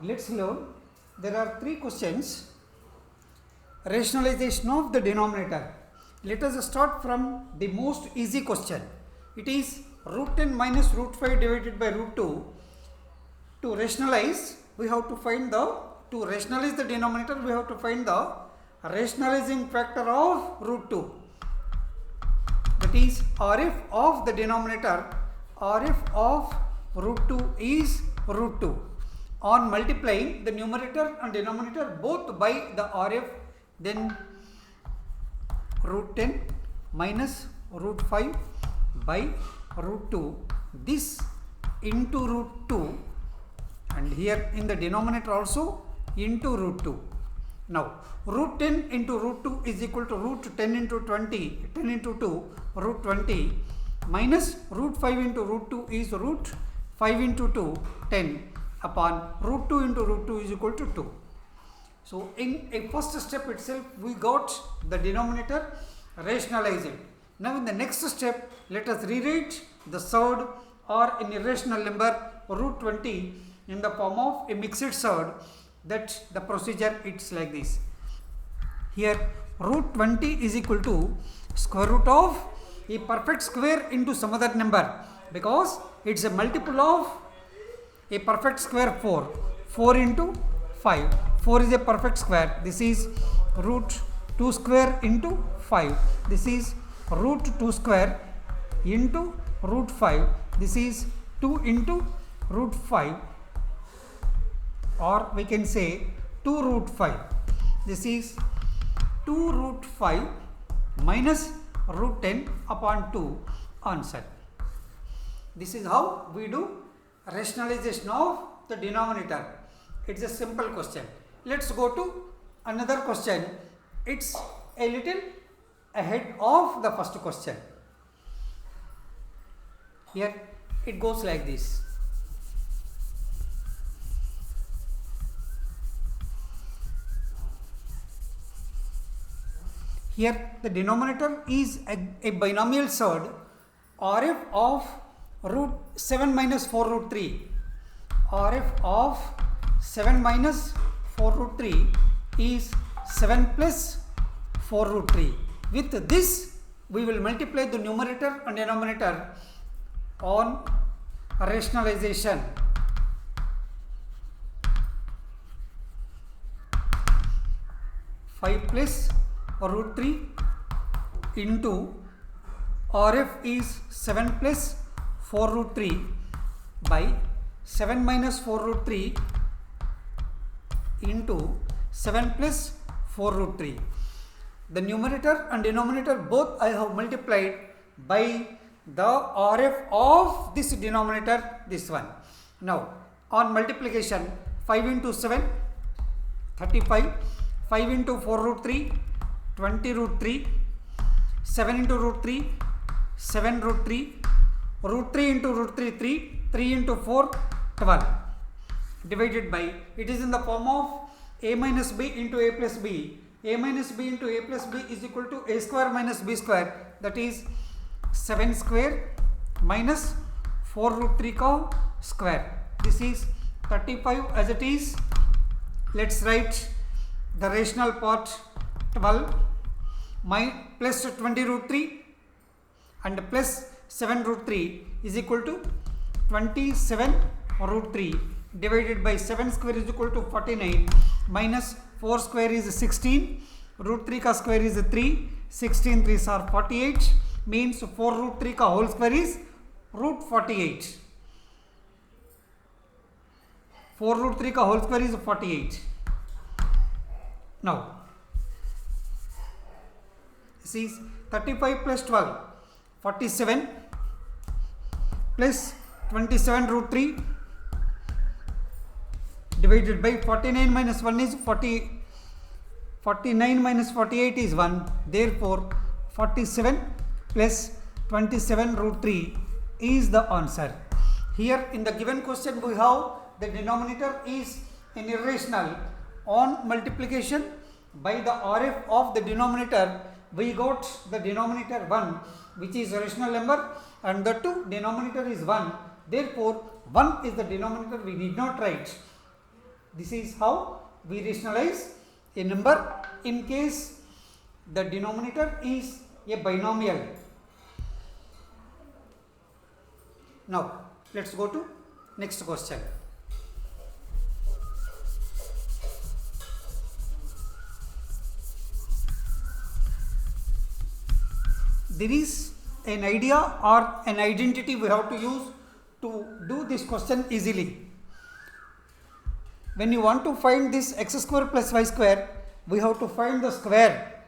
Let's learn. There are three questions. Rationalization of the denominator. Let us start from the most easy question. It is root 10 minus root 5 divided by root 2. To rationalize, we have to find to rationalize the denominator, we have to find the rationalizing factor of root 2. That is, RF of the denominator, RF of root 2 is root 2. On multiplying the numerator and denominator both by the RF, then root 10 minus root 5 by root 2, this into root 2, and here in the denominator also into root 2. Now root 10 into root 2 is equal to root 10 into 20, 10 into 2, root 20, minus root 5 into root 2 is root 5 into 2, 10, upon root 2 into root 2 is equal to 2. So in a first step itself we got the denominator, rationalize it. Now in the next step, let us rewrite the surd or an irrational number root 20 in the form of a mixed surd. That the procedure, it's like this. Here root 20 is equal to square root of a perfect square into some other number, because it's a multiple of a perfect square 4. 4 into 5. 4 is a perfect square. This is root 2 square into 5. This is root 2 square into root 5. This is 2 into root 5. Or we can say 2 root 5. This is 2 root 5 minus root 10 upon 2 answer. This is how we do rationalization of the denominator. It's a simple question. Let's go to another question. It's a little ahead of the first question. Here it goes like this. Here the denominator is a binomial surd, RF of root 7 minus 4 root 3. RF of 7 minus 4 root 3 is 7 plus 4 root 3. With this we will multiply the numerator and denominator on rationalization. Five plus root 3 into RF is 7 plus 4 root 3 by 7 minus 4 root 3 into 7 plus 4 root 3. The numerator and denominator both I have multiplied by the RF of this denominator, this one. Now on multiplication, 5 into 7, 35, 5 into 4 root 3, 20 root 3, 7 into root 3, 7 root 3, root 3 into root 3, 3, 3 into 4, 12, divided by, it is in the form of a minus b into a plus b. A minus b into a plus b is equal to a square minus b square, that is 7 square minus 4 root 3 ka square. This is 35 as it is. Let's write the rational part 12 plus 20 root 3 and plus 7 root 3 is equal to 27 root 3 divided by 7 square is equal to 49 minus 4 square is 16, root 3 ka square is 3, 16 3s are 48, means 4 root 3 ka whole square is root 48. 4 root 3 ka whole square is 48. Now this is 35 plus 12, 47 plus 27 root 3 divided by 49 minus 1 is 40, 49 minus 48 is 1, therefore 47 plus 27 root 3 is the answer. Here in the given question we have the denominator is an irrational. On multiplication by the RF of the denominator, we got the denominator 1, which is a rational number, and the denominator is 1. Therefore 1 is the denominator, we need not write. This is how we rationalize a number in case the denominator is a binomial. Now, let us go to next question. There is an idea or an identity we have to use to do this question easily. When you want to find this x square plus y square, we have to find the square.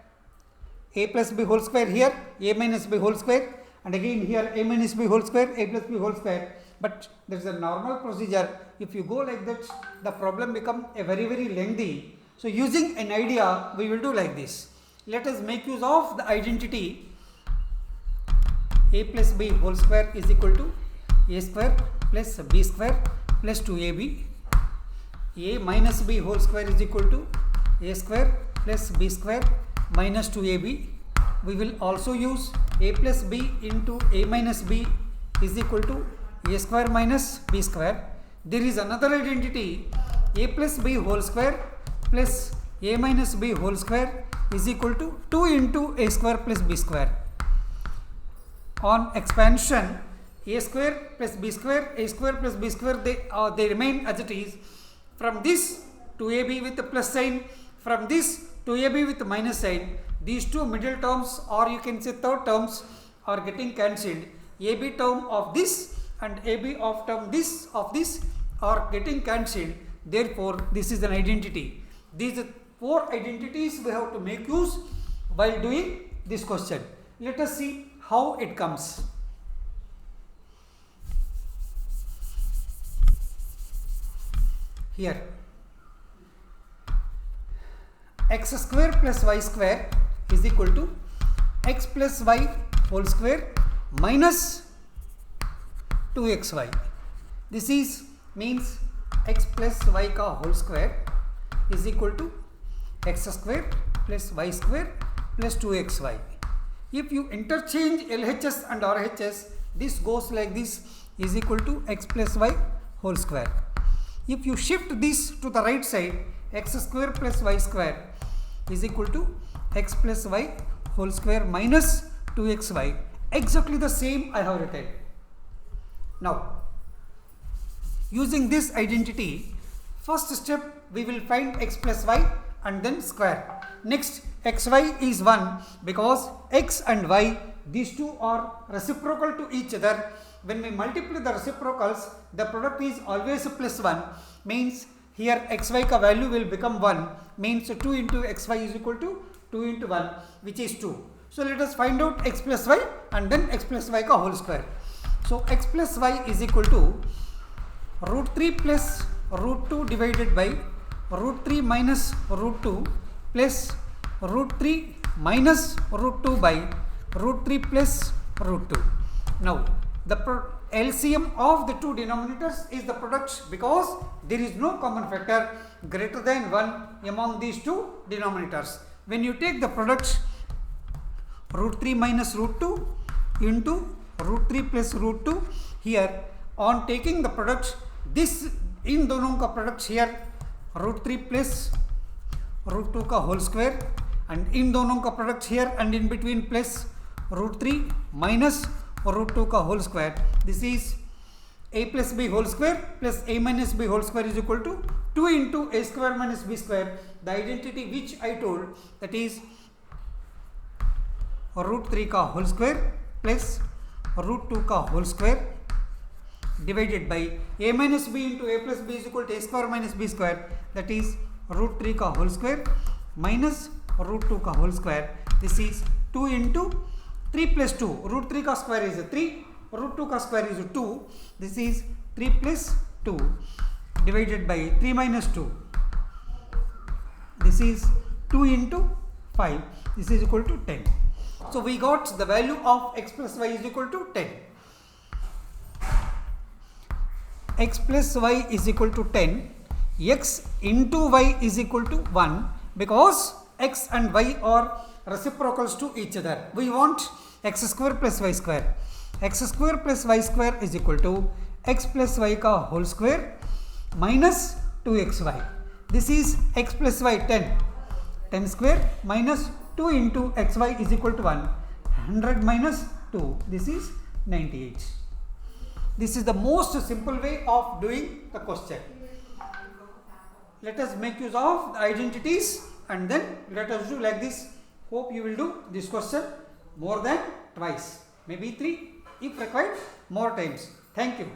A plus b whole square here, a minus b whole square, and again here a minus b whole square, a plus b whole square. But there is a normal procedure. If you go like that, the problem become a very lengthy. So using an idea, we will do like this. Let us make use of the identity a plus b whole square is equal to a square plus b square plus 2ab. A minus b whole square is equal to a square plus b square minus 2ab. We will also use a plus b into a minus b is equal to a square minus b square. There is another identity a plus b whole square plus a minus b whole square is equal to 2 into a square plus b square. On expansion, a square plus b square, a square plus b square, they remain as it is. From this to ab with the plus sign, from this to ab with the minus sign, these two middle terms, or you can say third terms, are getting cancelled. AB term of this and AB of term this of this are getting cancelled. Therefore, this is an identity. These 4 identities we have to make use while doing this question. Let us see how it comes. Here, x square plus y square is equal to x plus y whole square minus 2xy. This is means x plus y ka whole square is equal to x square plus y square plus 2xy. If you interchange LHS and RHS, this goes like this, is equal to x plus y whole square. If you shift this to the right side, x square plus y square is equal to x plus y whole square minus 2xy. Exactly the same I have written. Now, using this identity, first step we will find x plus y and then square. Next, xy is 1 because x and y, these two are reciprocal to each other. When we multiply the reciprocals, the product is always plus 1, means here xy ka value will become 1, means 2 into xy is equal to 2 into 1, which is 2. So let us find out x plus y and then x plus y ka whole square. So x plus y is equal to root 3 plus root 2 divided by root 3 minus root 2 plus root 3 minus root 2 by root 3 plus root 2. Now, the LCM of the two denominators is the product because there is no common factor greater than 1 among these two denominators. When you take the product root 3 minus root 2 into root 3 plus root 2, here on taking the product, this in दोनों का product here root 3 plus root 2 का whole square, and in दोनों का product here and in between plus root 3 minus root 2 का whole square. This is a plus b whole square plus a minus b whole square is equal to 2 into a square minus b square. The identity which I told, that is root 3 का whole square plus root 2 का whole square divided by a minus b into a plus b is equal to a square minus b square, that is root 3 का whole square minus root 2 का whole square. This is 2 into 3 plus 2, root 3 का square is 3, root 2 का square is 2, this is 3 plus 2 divided by 3 minus 2, this is 2 into 5, this is equal to 10. So we got the value of x plus y is equal to 10. X plus y is equal to 10, x into y is equal to 1 because x and y are reciprocals to each other. We want x square plus y square. X square plus y square is equal to x plus y ka whole square minus 2xy. This is x plus y 10. 10 square minus 2 into xy is equal to 1. 100 minus 2. This is 98. This is the most simple way of doing the question. Let us make use of the identities and then let us do like this. Hope you will do this question more than twice, maybe 3 if required, more times. Thank you.